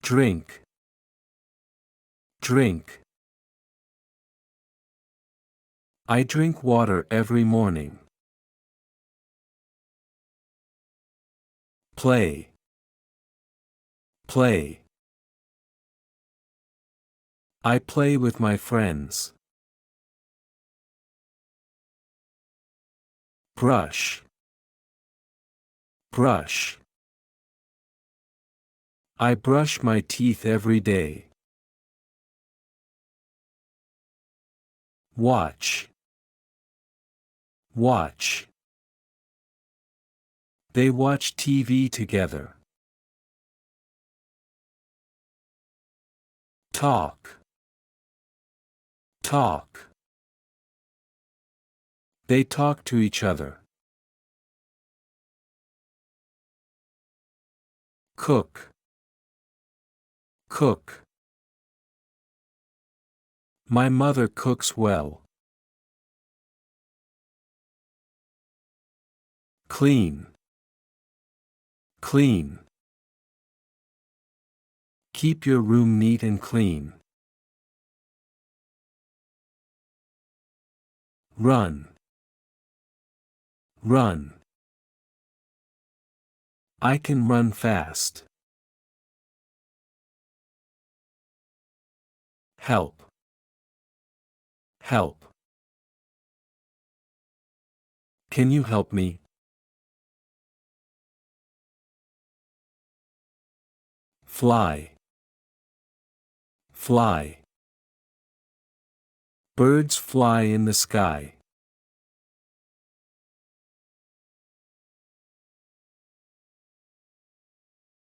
Drink. Drink. I drink water every morning. Play. Play. I play with my friends. Brush. Brush. I brush my teeth every day. Watch. Watch. They watch TV together. Talk. Talk. They talk to each other. Cook. Cook. My mother cooks well. Clean. Clean. Keep your room neat and clean. Run. Run. I can run fast. Help. Help. Can you help me? Fly. Fly. Birds fly in the sky.